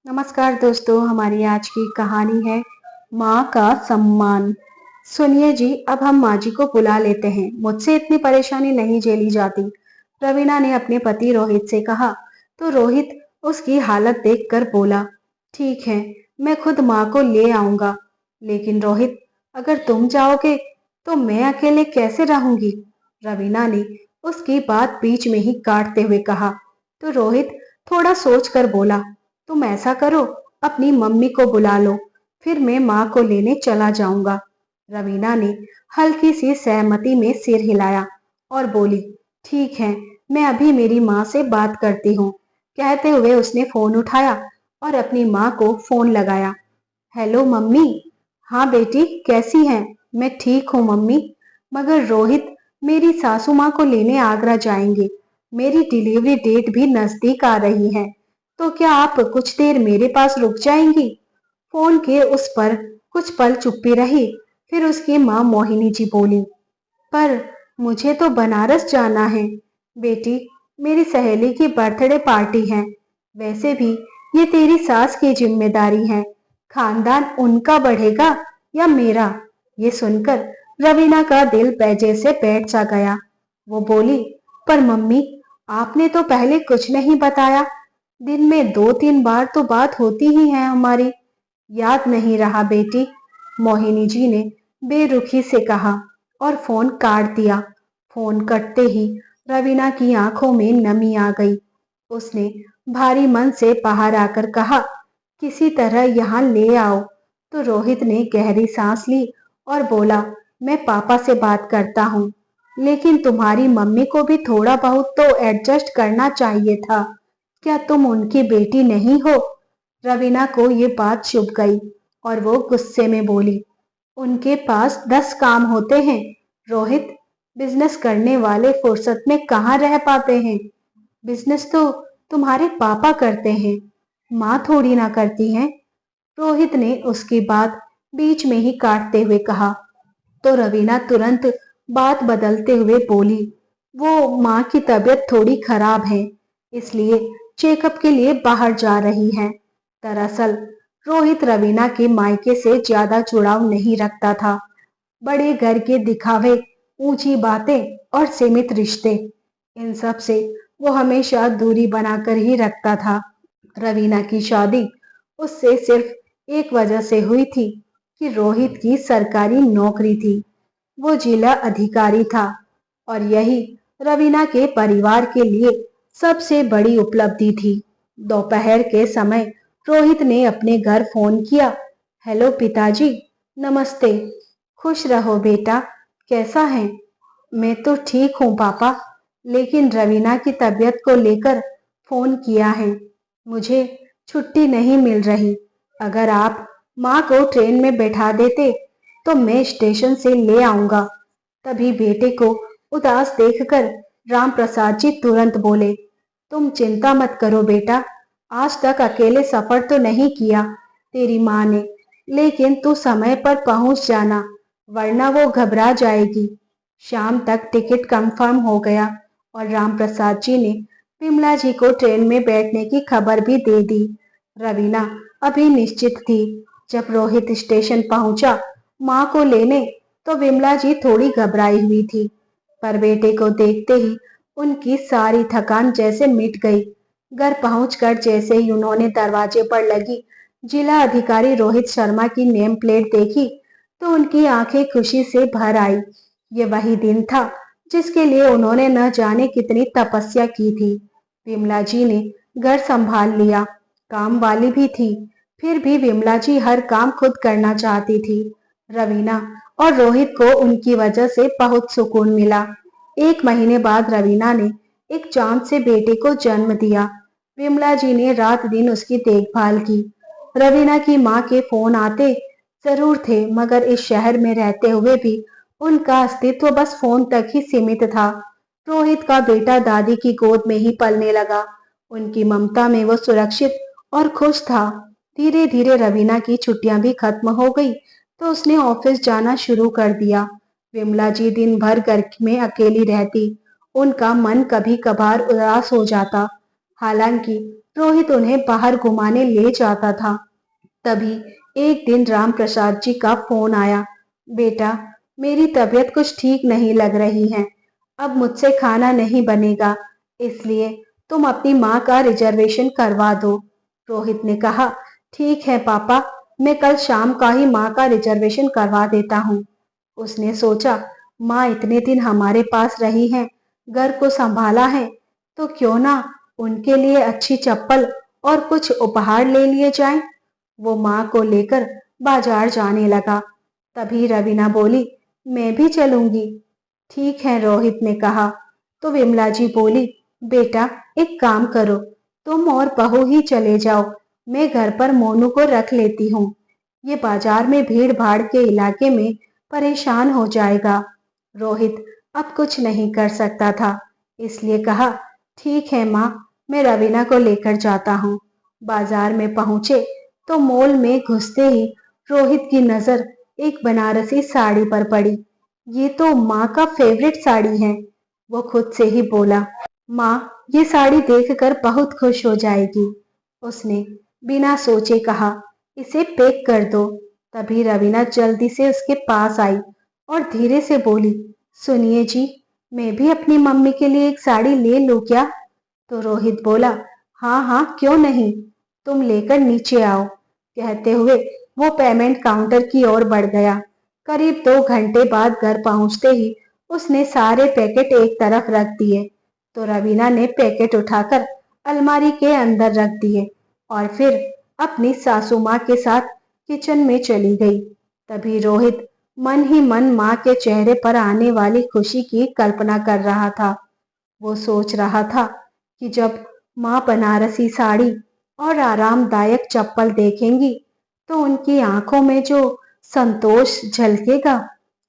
नमस्कार दोस्तों, हमारी आज की कहानी है माँ का सम्मान। सुनिए जी, अब हम माँ जी को बुला लेते हैं। मुझसे इतनी परेशानी नहीं झेली जाती। रवीना ने अपने पति रोहित से कहा। तो रोहित उसकी हालत देखकर बोला, ठीक है, मैं खुद माँ को ले आऊंगा। लेकिन रोहित, अगर तुम जाओगे तो मैं अकेले कैसे रहूंगी? रवीना ने उसकी बात बीच में ही काटते हुए कहा। तो रोहित थोड़ा सोच कर बोला, तुम ऐसा करो, अपनी मम्मी को बुला लो, फिर मैं माँ को लेने चला जाऊंगा। रवीना ने हल्की सी सहमति में सिर हिलाया और बोली, ठीक है, मैं अभी मेरी माँ से बात करती हूँ। कहते हुए उसने फोन उठाया और अपनी माँ को फोन लगाया। Hello mummy. हाँ बेटी, कैसी हैं? मैं ठीक हूँ मम्मी, मगर रोहित मेरी सासू माँ को लेने आगरा जाएंगे। मेरी डिलीवरी डेट भी नजदीक आ रही है, तो क्या आप कुछ देर मेरे पास रुक जाएंगी? फोन के उस पर कुछ पल चुप्पी रही। फिर उसकी माँ मोहिनी जी बोली, पर मुझे तो बनारस जाना है बेटी, मेरी सहेली की बर्थडे पार्टी है। वैसे भी ये तेरी सास की जिम्मेदारी है, खानदान उनका बढ़ेगा या मेरा? ये सुनकर रवीना का दिल पैजे से बैठ सा गया। वो बोली, पर मम्मी, आपने तो पहले कुछ नहीं बताया। दिन में 2-3 बार तो बात होती ही है हमारी। याद नहीं रहा बेटी, मोहिनी जी ने बेरुखी से कहा और फोन काट दिया। फोन कटते ही रवीना की आंखों में नमी आ गई। उसने भारी मन से बाहर आकर कहा, किसी तरह यहाँ ले आओ। तो रोहित ने गहरी सांस ली और बोला, मैं पापा से बात करता हूँ, लेकिन तुम्हारी मम्मी को भी थोड़ा बहुत तो एडजस्ट करना चाहिए था। क्या तुम उनकी बेटी नहीं हो? रवीना को ये बात चुभ गई और वो गुस्से में बोली, उनके पास 10 काम होते हैं रोहित, बिजनेस करने वाले फुर्सत में कहाँ रह पाते हैं? बिजनेस तो तुम्हारे पापा करते हैं, माँ थोड़ी ना करती हैं। रोहित ने उसकी बात बीच में ही काटते हुए कहा। तो रवीना तुरंत बात बदलते हुए बोली, वो माँ की तबीयत थोड़ी खराब है, इसलिए चेकअप के लिए बाहर जा रही है। दरअसल रोहित रवीना के मायके से ज्यादा जुड़ाव नहीं रखता था। बड़े घर के दिखावे, ऊंची बातें और सीमित रिश्ते, इन सब से वो हमेशा दूरी बनाकर ही रखता था। रवीना की शादी उससे सिर्फ एक वजह से हुई थी कि रोहित की सरकारी नौकरी थी। वो जिला अधिकारी था और यही रवीना के परिवार के लिए सबसे बड़ी उपलब्धि थी। दोपहर के समय रोहित ने अपने घर फोन किया। हेलो पिताजी, नमस्ते। खुश रहो बेटा, कैसा है? मैं तो ठीक हूँ पापा, लेकिन रवीना की तबीयत को लेकर फोन किया है। मुझे छुट्टी नहीं मिल रही। अगर आप माँ को ट्रेन में बैठा देते तो मैं स्टेशन से ले आऊंगा। तभी बेटे को उदास देखकर राम प्रसाद जी तुरंत बोले, तुम चिंता मत करो बेटा, आज तक अकेले सफर तो नहीं किया तेरी माँ ने, लेकिन तू समय पर पहुंच जाना, वरना वो घबरा जाएगी। शाम तक टिकट कंफर्म हो गया और राम प्रसाद जी ने विमला जी को ट्रेन में बैठने की खबर भी दे दी। रवीना अभी निश्चित थी। जब रोहित स्टेशन पहुंचा माँ को लेने, तो विमला जी थोड़ी घबराई हुई थी, पर बेटे को देखते ही उनकी सारी थकान जैसे मिट गई। घर पहुंचकर जैसे ही उन्होंने दरवाजे पर लगी जिला अधिकारी रोहित शर्मा की नेम प्लेट देखी, तो उनकी आंखें खुशी से भर आई। ये वही दिन था जिसके लिए उन्होंने न जाने कितनी तपस्या की थी। विमला जी ने घर संभाल लिया, काम वाली भी थी, फिर भी विमला जी हर काम खुद करना चाहती थी। रवीना और रोहित को उनकी वजह से बहुत सुकून मिला। 1 महीने बाद रवीना ने एक चांद से बेटे को जन्म दिया। विमला जी ने रात दिन उसकी देखभाल की। रवीना की माँ के फोन आते जरूर थे, मगर इस शहर में रहते हुए भी उनका अस्तित्व बस फोन तक ही सीमित था। रोहित का बेटा दादी की गोद में ही पलने लगा। उनकी ममता में वो सुरक्षित और खुश था। धीरे धीरे रवीना की छुट्टियां भी खत्म हो गई, तो उसने ऑफिस जाना शुरू कर दिया। विमला जी दिन भर घर में अकेली रहती। उनका मन कभी कभार उदास हो जाता। हालांकि रोहित उन्हें बाहर घुमाने ले जाता था। तभी एक दिन राम प्रसाद जी का फोन आया। बेटा, मेरी तबीयत कुछ ठीक नहीं लग रही है। अब मुझसे खाना नहीं बनेगा, इसलिए तुम अपनी माँ का रिजर्वेशन करवा दो। रोहित ने कहा, ठीक है पापा, मैं कल शाम का ही माँ का रिजर्वेशन करवा देता हूँ। उसने सोचा, माँ इतने दिन हमारे पास रही हैं, घर को संभाला है, तो क्यों ना उनके लिए अच्छी चप्पल और कुछ उपहार ले लिए जाएं। वो माँ को लेकर बाजार जाने लगा। तभी रवीना बोली, मैं भी चलूंगी। ठीक है, रोहित ने कहा। तो विमला जी बोली, बेटा एक काम करो, तुम और बहू ही चले जाओ, मैं घर पर मोनू को रख लेती हूँ। ये बाजार में भीड़ भाड़ के इलाके में परेशान हो जाएगा। रोहित अब कुछ नहीं कर सकता था, इसलिए कहा, ठीक है माँ, मैं रवीना को लेकर जाता हूँ। बाजार में पहुंचे तो मॉल में घुसते ही रोहित की नजर एक बनारसी साड़ी पर पड़ी। ये तो माँ का फेवरेट साड़ी है। वो खुद से ही बोला, माँ ये साड़ी देखकर बहुत खुश हो जाएगी। उसने बिना सोचे कहा, इसे पैक कर दो। तभी रवीना जल्दी से उसके पास आई और धीरे से बोली, सुनिए जी, मैं भी अपनी मम्मी के लिए एक साड़ी ले लूं क्या? तो रोहित बोला, हाँ हाँ क्यों नहीं, तुम लेकर नीचे आओ। कहते हुए वो पेमेंट काउंटर की ओर बढ़ गया। करीब 2 घंटे बाद घर पहुंचते ही उसने सारे पैकेट एक तरफ रख दिए। तो रवीना ने पैकेट उठाकर अलमारी के अंदर रख दिए और फिर अपनी सासू माँ के साथ किचन में चली गई। तभी रोहित मन ही मन माँ के चेहरे पर आने वाली खुशी की कल्पना कर रहा था। वो सोच रहा था कि जब माँ बनारसी साड़ी और आरामदायक चप्पल देखेंगी तो उनकी आंखों में जो संतोष झलकेगा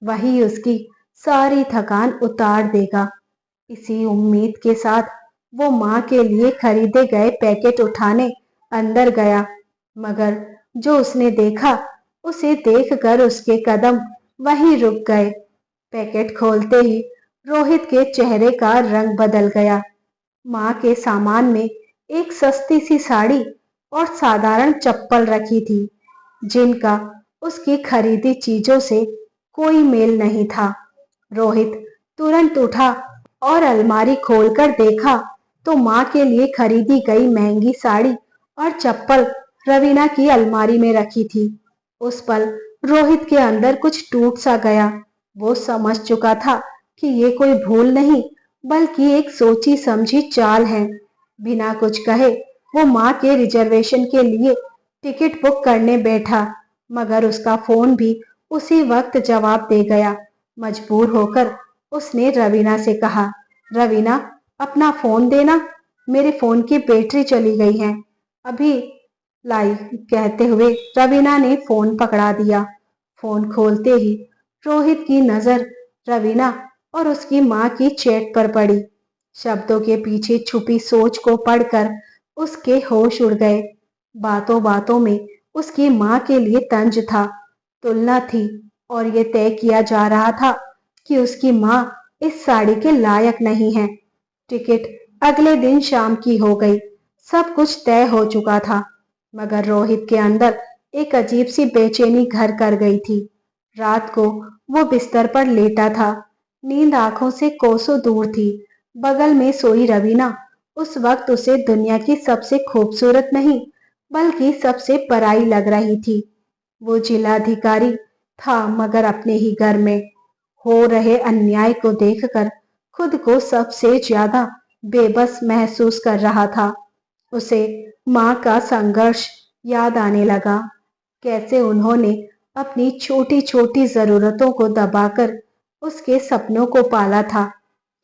वही उसकी सारी थकान उतार देगा। इसी उम्मीद के साथ वो माँ के लिए खरीदे गए पैकेट उठाने अंदर गया, मगर जो उसने देखा उसे देखकर उसके कदम वहीं रुक गए। पैकेट खोलते ही रोहित के चेहरे का रंग बदल गया। माँ के सामान में एक सस्ती सी साड़ी और साधारण चप्पल रखी थी, जिनका उसकी खरीदी चीजों से कोई मेल नहीं था। रोहित तुरंत उठा और अलमारी खोलकर देखा तो माँ के लिए खरीदी गई महंगी साड़ी और चप्पल रवीना की अलमारी में रखी थी। उस पल रोहित के अंदर कुछ टूट सा गया। वो समझ चुका था कि ये कोई भूल नहीं बल्कि एक सोची समझी चाल है। बिना कुछ कहे वो माँ के रिजर्वेशन के लिए टिकट बुक करने बैठा, मगर उसका फोन भी उसी वक्त जवाब दे गया। मजबूर होकर उसने रवीना से कहा, रवीना अपना फोन देना, मेरे फोन की बैटरी चली गई है, अभी लाई। कहते हुए रवीना ने फोन पकड़ा दिया। फोन खोलते ही रोहित की नजर रवीना और उसकी माँ की चैट पर पड़ी। शब्दों के पीछे छुपी सोच को पढ़कर उसके होश उड़ गए। बातों बातों में उसकी माँ के लिए तंज था, तुलना थी और ये तय किया जा रहा था कि उसकी माँ इस साड़ी के लायक नहीं है। टिकट अगले दिन शाम की हो गई। सब कुछ तय हो चुका था, मगर रोहित के अंदर एक अजीब सी बेचैनी घर कर गई थी। रात को वो बिस्तर पर लेटा था, नींद आंखों से कोसों दूर थी। बगल में सोई रवीना उस वक्त उसे दुनिया की सबसे खूबसूरत नहीं बल्कि सबसे पराई लग रही थी। वो जिलाधिकारी था, मगर अपने ही घर में हो रहे अन्याय को देखकर खुद को सबसे ज्यादा बेबस महसूस कर रहा था। उसे माँ का संघर्ष याद आने लगा। कैसे उन्होंने अपनी छोटी छोटी जरूरतों को दबाकर उसके सपनों को पाला था।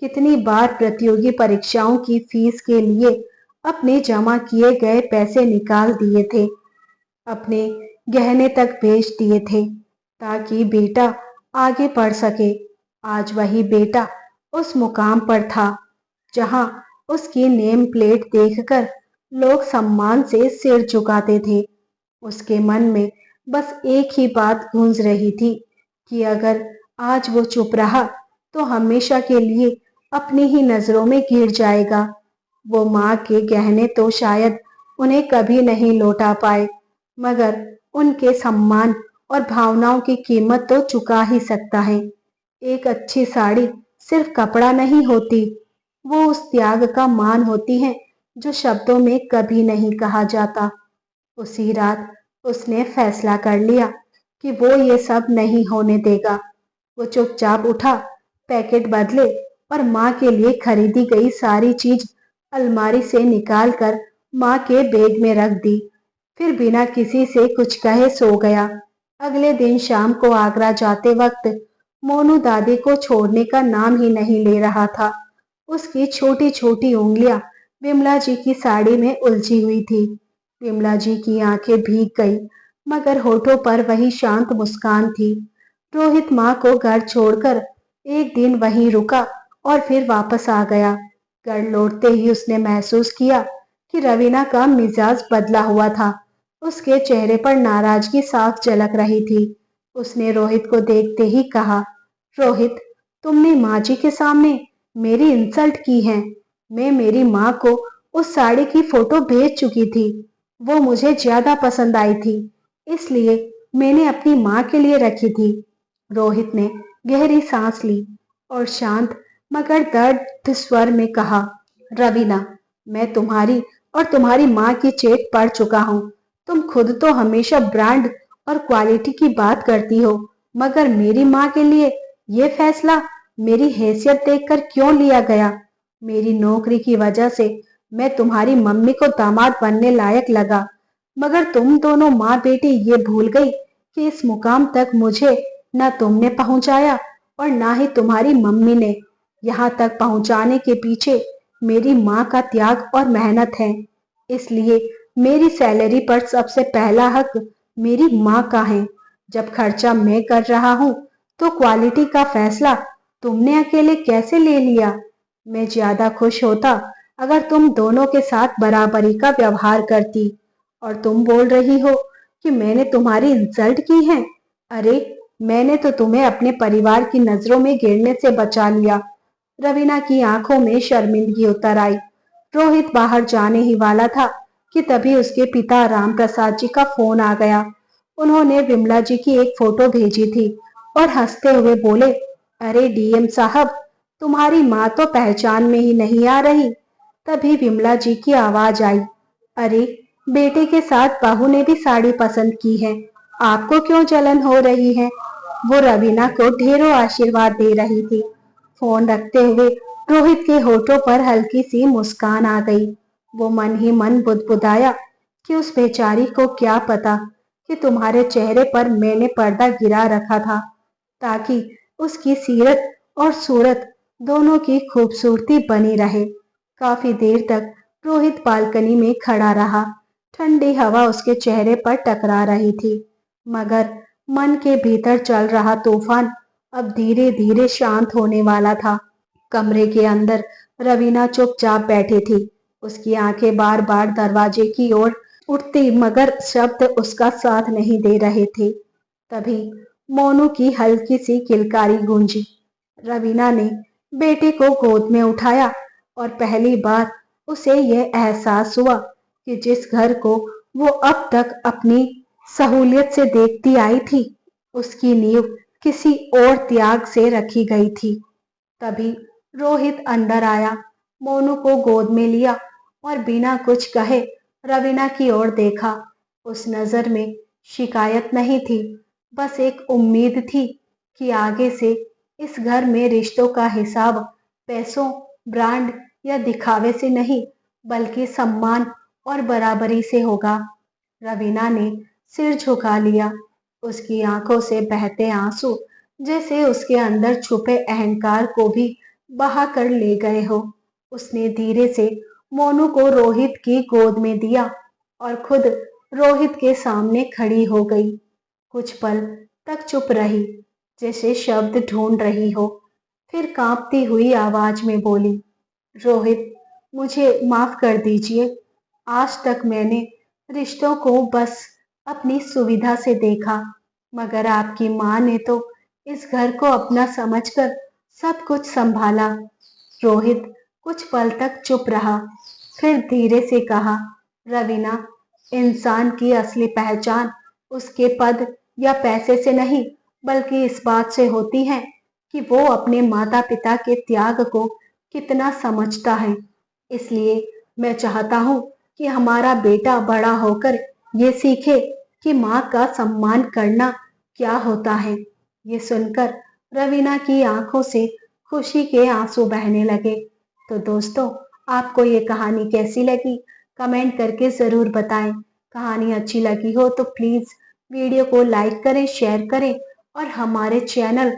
कितनी बार प्रतियोगी परीक्षाओं की फीस के लिए अपने जमा किए गए पैसे निकाल दिए थे, अपने गहने तक बेच दिए थे ताकि बेटा आगे बढ़ सके। आज वही बेटा उस मुकाम पर था जहां उसकी नेम प्लेट देखकर लोग सम्मान से सिर झुकाते थे। उसके मन में बस एक ही बात गूंज रही थी कि अगर आज वो चुप रहा तो हमेशा के लिए अपनी ही नजरों में गिर जाएगा। वो माँ के गहने तो शायद उन्हें कभी नहीं लौटा पाए, मगर उनके सम्मान और भावनाओं की कीमत तो चुका ही सकता है। एक अच्छी साड़ी सिर्फ कपड़ा नहीं होती, वो उस त्याग का मान होती है जो शब्दों में कभी नहीं कहा जाता। उसी रात उसने फैसला कर लिया कि वो ये सब नहीं होने देगा। वो चुपचाप उठा, पैकेट बदले और माँ के लिए खरीदी गई सारी चीज अलमारी से निकालकर माँ के बैग में रख दी। फिर बिना किसी से कुछ कहे सो गया। अगले दिन शाम को आगरा जाते वक्त मोनू दादी को छोड़ने का नाम ही नहीं ले रहा था। उसकी छोटी छोटी उंगलियां विमला जी की साड़ी में उलझी हुई थी। विमला जी की आंखें भीग गई, मगर होठों पर वही शांत मुस्कान थी। रोहित माँ को घर छोड़कर एक दिन वहीं रुका और फिर वापस आ गया। घर लौटते ही उसने महसूस किया कि रवीना का मिजाज बदला हुआ था। उसके चेहरे पर नाराजगी साफ झलक रही थी। उसने रोहित को देखते ही कहा, रोहित, तुमने माँ जी के सामने मेरी इंसल्ट की है। मैं मेरी माँ को उस साड़ी की फोटो भेज चुकी थी। वो मुझे ज्यादा पसंद आई थी, इसलिए मैंने अपनी माँ के लिए रखी थी। रोहित ने गहरी सांस ली और शांत मगर दर्द स्वर में कहा, रवीना, मैं तुम्हारी और तुम्हारी माँ की चेट पढ़ चुका हूँ। तुम खुद तो हमेशा ब्रांड और क्वालिटी की बात करती हो, मगर मेरी माँ के लिए ये फैसला मेरी हैसियत देखकर क्यों लिया गया? मेरी नौकरी की वजह से मैं तुम्हारी मम्मी को दामाद बनने लायक लगा, मगर तुम दोनों माँ बेटी ये भूल गई कि इस मुकाम तक मुझे न तुमने पहुंचाया और ना ही तुम्हारी मम्मी ने। यहाँ तक पहुंचाने के पीछे मेरी माँ का त्याग और मेहनत है, इसलिए मेरी सैलरी पर सबसे पहला हक मेरी माँ का है। जब खर्चा मैं कर रहा हूँ तो क्वालिटी का फैसला तुमने अकेले कैसे ले लिया? मैं ज्यादा खुश होता अगर तुम दोनों के साथ बराबरी का व्यवहार करती। और तुम बोल रही हो कि मैंने तुम्हारी इंसल्ट की है। अरे, मैंने तो तुम्हें अपने परिवार की नजरों में गिरने से बचा लिया। रवीना की आंखों में शर्मिंदगी उतर आई। रोहित बाहर जाने ही वाला था कि तभी उसके पिता राम प्रसाद जी का फोन आ गया। उन्होंने विमला जी की एक फोटो भेजी थी और हंसते हुए बोले, अरे डीएम साहब, तुम्हारी माँ तो पहचान में ही नहीं आ रही। तभी विमला जी की आवाज आई, अरे, बेटे के साथ बहू ने भी साड़ी पसंद की है, आपको क्यों जलन हो रही है? वो रवीना को ढेरों आशीर्वाद दे रही थी। फोन रखते हुए रोहित के होठों पर हल्की सी मुस्कान आ गई। वो मन ही मन बुदबुदाया कि उस बेचारी को क्या पता कि तुम्हारे चेहरे पर मैंने पर्दा गिरा रखा था, ताकि उसकी सीरत और सूरत दोनों की खूबसूरती बनी रहे। काफी देर तक रोहित बालकनी में खड़ा रहा। ठंडी हवा उसके चेहरे पर टकरा रही थी, मगर मन के भीतर चल रहा तूफान अब धीरे धीरे शांत होने वाला था। कमरे के अंदर रवीना चुपचाप बैठी थी। उसकी आंखें बार बार दरवाजे की ओर उठती, मगर शब्द उसका साथ नहीं दे रहे थे। तभी मोनू की हल्की सी किलकारी गूंजी। रवीना ने बेटे को गोद में उठाया और पहली बार उसे यह एहसास हुआ कि जिस घर को वो अब तक अपनी सहूलियत से देखती आई थी, उसकी नींव किसी और त्याग से रखी गई थी। तभी रोहित अंदर आया, मोनू को गोद में लिया और बिना कुछ कहे रवीना की ओर देखा। उस नजर में शिकायत नहीं थी, बस एक उम्मीद थी कि आगे से इस घर में रिश्तों का हिसाब पैसों, ब्रांड या दिखावे से नहीं, बल्कि सम्मान और बराबरी से होगा। रवीना ने सिर झुका लिया। उसकी आंखों से बहते आंसू जैसे उसके अंदर छुपे अहंकार को भी बहा कर ले गए हो। उसने धीरे से मोनू को रोहित की गोद में दिया और खुद रोहित के सामने खड़ी हो गई। कुछ पल तक चुप रही, जैसे शब्द ढूंढ रही हो। फिर कांपती हुई आवाज में बोली, रोहित, मुझे माफ कर दीजिए। आज तक मैंने रिश्तों को बस अपनी सुविधा से देखा, मगर आपकी माँ ने तो इस घर को अपना समझकर सब कुछ संभाला। रोहित कुछ पल तक चुप रहा, फिर धीरे से कहा, रवीना, इंसान की असली पहचान उसके पद या पैसे से नहीं, बल्कि इस बात से होती है कि वो अपने माता पिता के त्याग को कितना समझता है। इसलिए मैं चाहता हूँ कि हमारा बेटा बड़ा होकर ये सीखे कि माँ का सम्मान करना क्या होता है। ये सुनकर रवीना की आंखों से खुशी के आंसू बहने लगे। तो दोस्तों, आपको ये कहानी कैसी लगी? कमेंट करके ज़रूर बताएं। कहानी अच्छी लगी हो तो प्लीज़ वीडियो को लाइक करें, शेयर करें और हमारे चैनल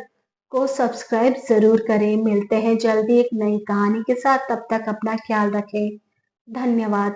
को सब्सक्राइब ज़रूर करें। मिलते हैं जल्दी एक नई कहानी के साथ। तब तक अपना ख्याल रखें। धन्यवाद।